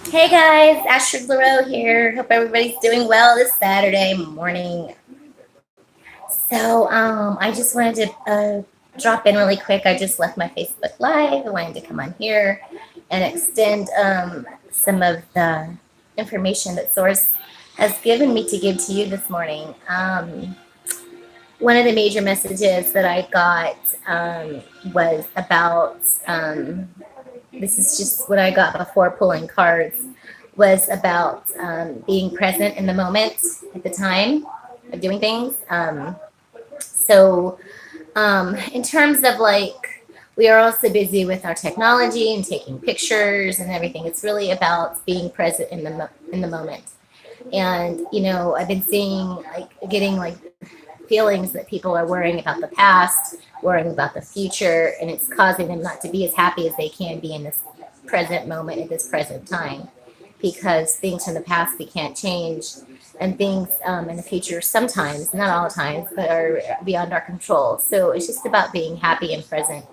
Hey guys, Astrid LaRoe here. Hope everybody's doing well this Saturday morning. I just wanted to drop in really quick. I just left my Facebook Live. I wanted to come on here and extend some of the information that Source has given me to give to you this morning. One of the major messages that I got was about this is just what I got before pulling cards was about being present in the moment at the time of doing things. In terms of like, we are also busy with our technology and taking pictures and everything. It's really about being present in the moment. And I've been seeing like getting like feelings that people are worrying about the past, worrying about the future, and it's causing them not to be as happy as they can be in this present moment at this present time because things from the past we can't change, and things in the future sometimes, not all the times, but are beyond our control. So it's just about being happy and present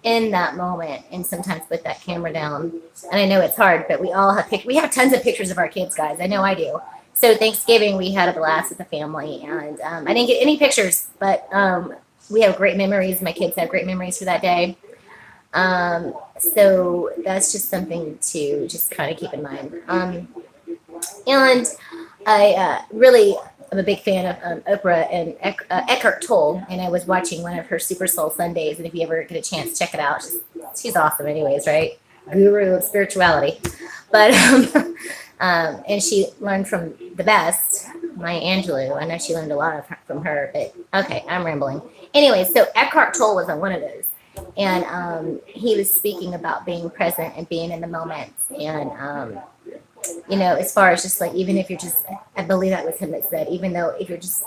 in that moment, and sometimes put that camera down. And I know it's hard, but we have tons of pictures of our kids, guys. I know I do. So Thanksgiving we had a blast with the family, and I didn't get any pictures, but we have great memories. My kids have great memories for that day. So that's just something to just kind of keep in mind. And I really am a big fan of Oprah and Eckhart Tolle, and I was watching one of her Super Soul Sundays. And if you ever get a chance, check it out. She's awesome, anyways, right? Guru of spirituality, but and she learned from the best, Maya Angelou. I know she learned a lot from her, but okay, I'm rambling. Anyway, so Eckhart Tolle was on one of those, and he was speaking about being present and being in the moment, and as far as just like, even if you're just, I believe that was him that said, even though if you're just,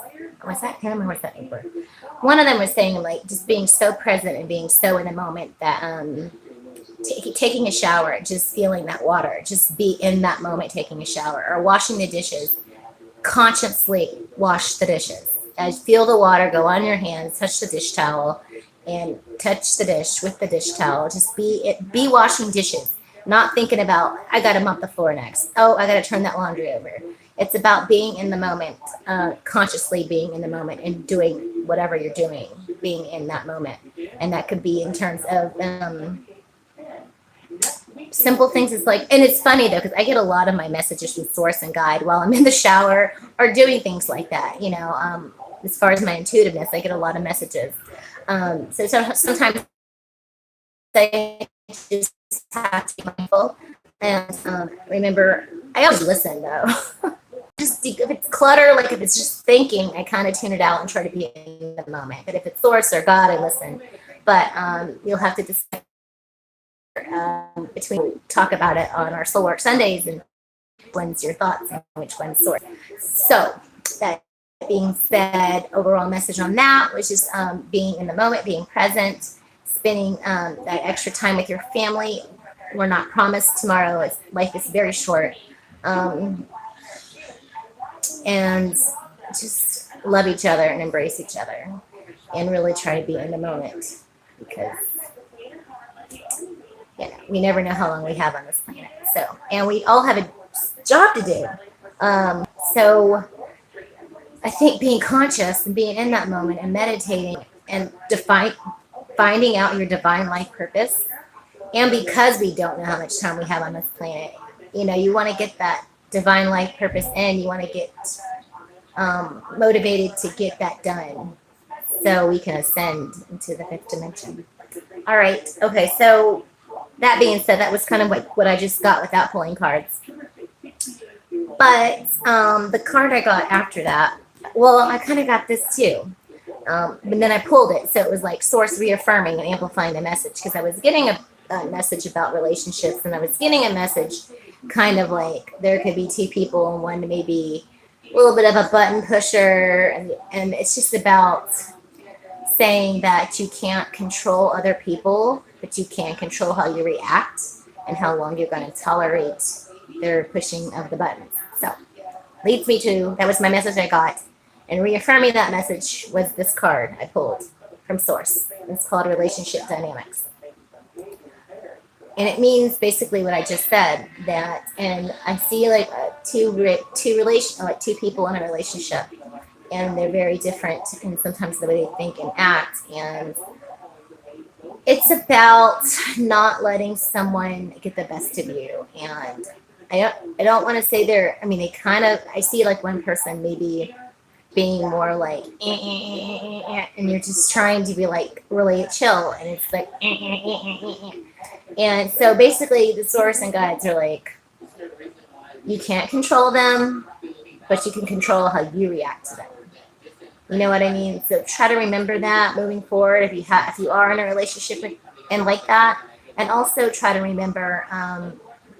was that him or was that Oprah? One of them was saying like just being so present and being so in the moment that taking a shower, just feeling that water, just be in that moment, taking a shower or washing the dishes, consciously wash the dishes. As feel the water go on your hands, touch the dish towel, and touch the dish with the dish towel. Just be washing dishes, not thinking about I got to mop the floor next. Oh, I got to turn that laundry over. It's about being in the moment, consciously being in the moment and doing whatever you're doing, being in that moment, and that could be in terms of simple things. Is like, and it's funny though because I get a lot of my messages from Source and Guide while I'm in the shower or doing things like that. As far as my intuitiveness, I get a lot of messages. So sometimes I just have to be mindful and remember. I always listen though. Just if it's clutter, like if it's just thinking, I kind of tune it out and try to be in the moment. But if it's Source or God, I listen. But you'll have to decide between talk about it on our Soul Work Sundays and one's your thoughts and which one's Source. So that being said, overall message on that was just being in the moment, being present, spending that extra time with your family. We're not promised tomorrow. Life is very short. And just love each other and embrace each other and really try to be in the moment because we never know how long we have on this planet. So, and we all have a job to do. So I think being conscious and being in that moment and meditating and finding out your divine life purpose. And because we don't know how much time we have on this planet, you want to get that divine life purpose in. You want to get motivated to get that done so we can ascend into the fifth dimension. All right. Okay. So that being said, that was kind of like what I just got without pulling cards. But the card I got after that, well, I kind of got this too. But then I pulled it. So it was like Source reaffirming and amplifying the message because I was getting a message about relationships, and I was getting a message kind of like there could be two people and one maybe a little bit of a button pusher. And it's just about saying that you can't control other people, but you can control how you react and how long you're going to tolerate their pushing of the buttons. So leads me to, that was my message I got. And reaffirming that message was this card I pulled from Source. It's called Relationship Dynamics. And it means basically what I just said, that, and I see like two people in a relationship, and they're very different, and sometimes the way they think and act, and it's about not letting someone get the best of you. And I don't want to say they're, I mean, they kind of, I see like one person maybe being more like, and you're just trying to be like really chill, and it's like, and so basically the source and guides are like, you can't control them, but you can control how you react to them. You know what I mean? So try to remember that moving forward if you are in a relationship and like that, and also try to remember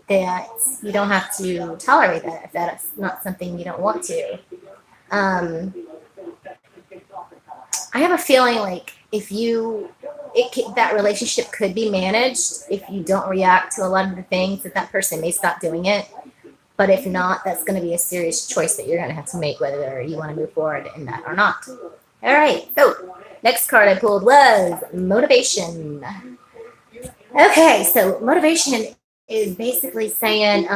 that you don't have to tolerate that if that's not something you don't want to. Um, I have a feeling like that relationship could be managed if you don't react to a lot of the things that person may stop doing it. But if not, that's going to be a serious choice that you're going to have to make, whether you want to move forward in that or not. All right. So next card I pulled was motivation. Okay. So motivation is basically saying,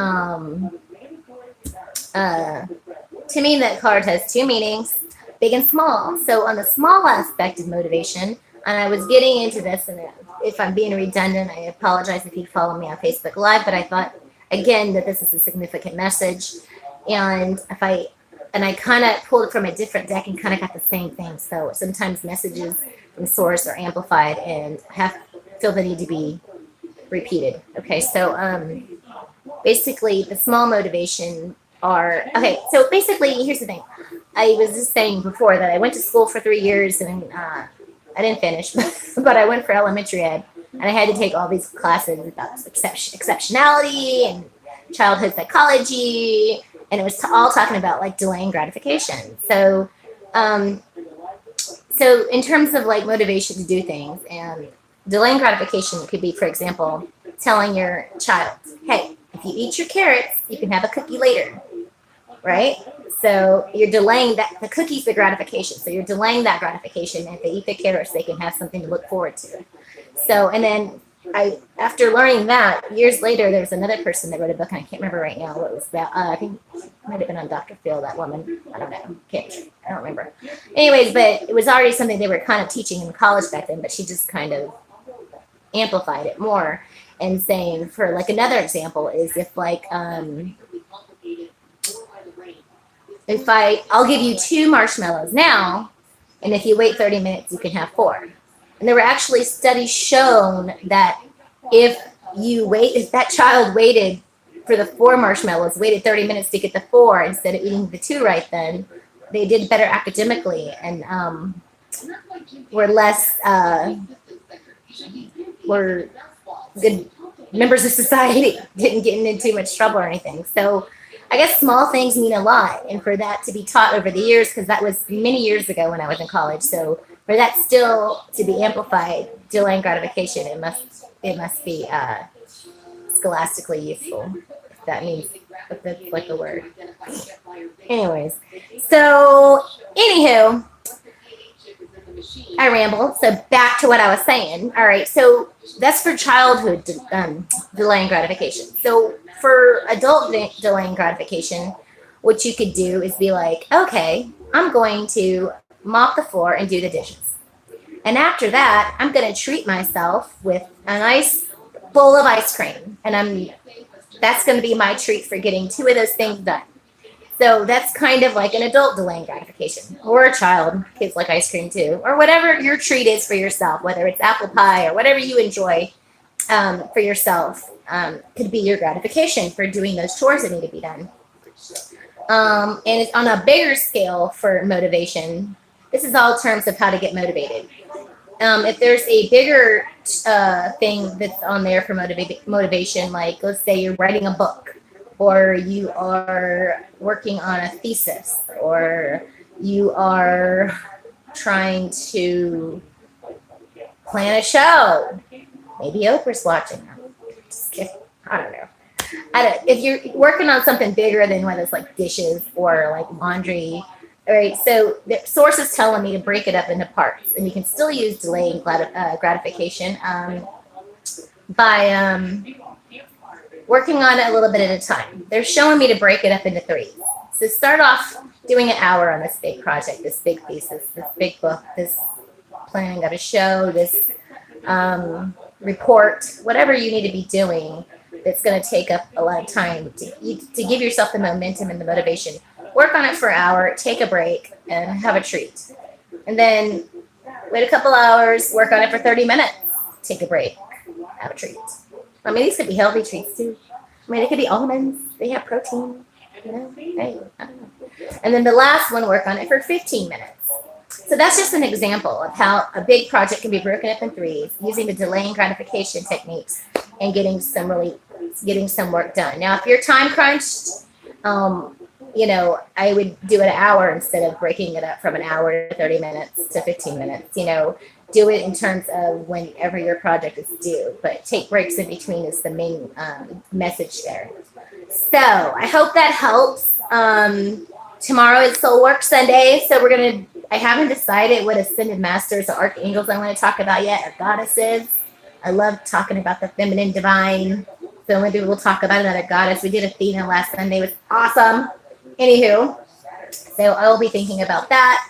to me, that card has two meanings, big and small. So on the small aspect of motivation, and I was getting into this, and if I'm being redundant, I apologize if you follow me on Facebook Live, but I thought, again, that this is a significant message. And I kind of pulled it from a different deck and kind of got the same thing. So sometimes messages from source are amplified and feel the need to be repeated. Okay, so basically the small motivation okay, so basically here's the thing. I was just saying before that I went to school for 3 years, and I didn't finish, but I went for elementary ed, and I had to take all these classes about exceptionality and childhood psychology, and it was all talking about like delaying gratification. So in terms of like motivation to do things, and delaying gratification could be, for example, telling your child, hey, if you eat your carrots, you can have a cookie later, right? So you're delaying that. The cookie's the gratification. So you're delaying that gratification. And if they eat the carrots, they can have something to look forward to. So, and then after learning that, years later, there was another person that wrote a book, and I can't remember right now what it was about. I think it might have been on Dr. Phil, that woman. I don't know. I don't remember. Anyways, but it was already something they were kind of teaching in college back then, but she just kind of amplified it more, and saying, for like another example is if like, I'll give you 2 marshmallows now, and if you wait 30 minutes, you can have 4. And there were actually studies shown that if that child waited for the 4 marshmallows, waited 30 minutes to get the 4 instead of eating the 2 right then, they did better academically, and were good members of society, didn't get into too much trouble or anything. So I guess small things mean a lot, and for that to be taught over the years, because that was many years ago when I was in college. So for that still to be amplified, delaying gratification, it must be scholastically useful, if that means, if that's like a word. Anyways, so anywho, I rambled. So back to what I was saying. All right, so that's for childhood delaying gratification. So for adult delaying gratification, what you could do is be like, okay, I'm going to mop the floor and do the dishes. And after that, I'm going to treat myself with a nice bowl of ice cream. And that's going to be my treat for getting 2 of those things done. So that's kind of like an adult delaying gratification, or a child. Kids like ice cream too, or whatever your treat is for yourself, whether it's apple pie or whatever you enjoy for yourself, could be your gratification for doing those chores that need to be done. And it's on a bigger scale for motivation. This is all terms of how to get motivated. If there's a bigger thing that's on there for motivation, like let's say you're writing a book, or you are working on a thesis, or you are trying to plan a show. Maybe Oprah's watching. Just kidding. I don't know. If you're working on something bigger than whether it's like dishes or like laundry, all right, so the source is telling me to break it up into parts, and you can still use delaying gratification. by working on it a little bit at a time. They're showing me to break it up into threes. So start off doing an hour on this big project, this big thesis, this big book, this planning of a show, this report, whatever you need to be doing that's going to take up a lot of time to give yourself the momentum and the motivation. Work on it for an hour, take a break, and have a treat. And then wait a couple hours, work on it for 30 minutes, take a break, have a treat. I mean, these could be healthy treats too. I mean, it could be almonds. They have protein. You know, hey, I don't know. And then the last one, work on it for 15 minutes. So that's just an example of how a big project can be broken up in threes using the delay and gratification techniques and getting some work done. Now, if you're time crunched, you know, I would do it an hour instead of breaking it up from an hour to 30 minutes to 15 minutes. You know, do it in terms of whenever your project is due, but take breaks in between is the main message there. So I hope that helps. Tomorrow is Soul Work Sunday, so I haven't decided what ascended masters or archangels I want to talk about yet, or goddesses. I love talking about the feminine divine, so maybe we'll talk about another goddess. We did Athena last Sunday. It was awesome. Anywho, so I'll be thinking about that.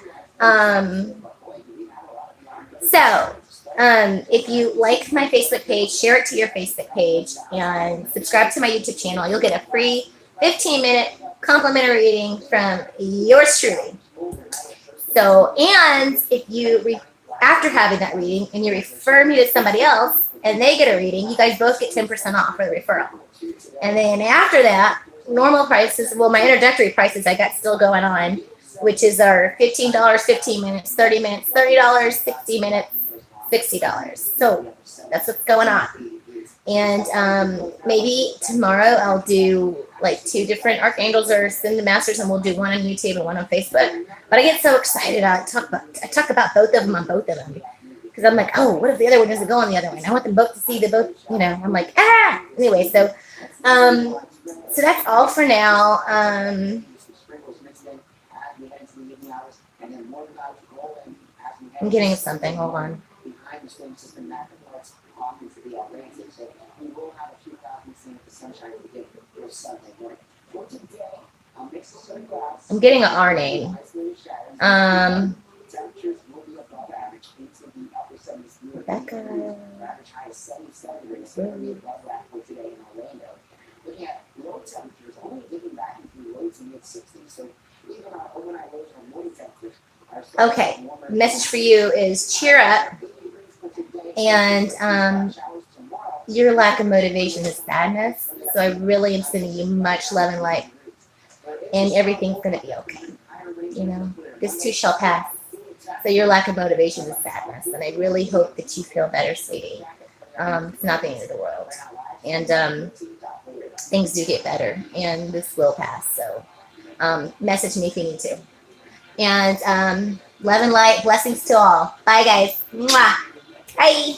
If you like my Facebook page, share it to your Facebook page and subscribe to my YouTube channel. You'll get a free 15-minute complimentary reading from yours truly. So, and if you, after having that reading and you refer me to somebody else and they get a reading, you guys both get 10% off for the referral. And then after that, normal prices, well, my introductory prices I got still going on, which is our $15, 15 minutes, 30 minutes, $30, 60 minutes, $60. So that's what's going on. And maybe tomorrow I'll do like 2 different archangels or ascended masters, and we'll do one on YouTube and one on Facebook. But I get so excited. I talk about both of them on both of them because I'm like, oh, what if the other one doesn't go on the other one? I want them both to see the both. You know, I'm like, ah. Anyway, so that's all for now. I'm getting something. Hold on. I'm getting an R name. Rebecca. Okay, message for you is cheer up, and your lack of motivation is sadness. So I really am sending you much love and light, and everything's going to be okay. You know, this too shall pass. So your lack of motivation is sadness, and I really hope that you feel better, sweetie. It's not the end of the world, and things do get better, and this will pass. So message me if you need to. And love and light, blessings to all. Bye, guys. Mwah. Bye.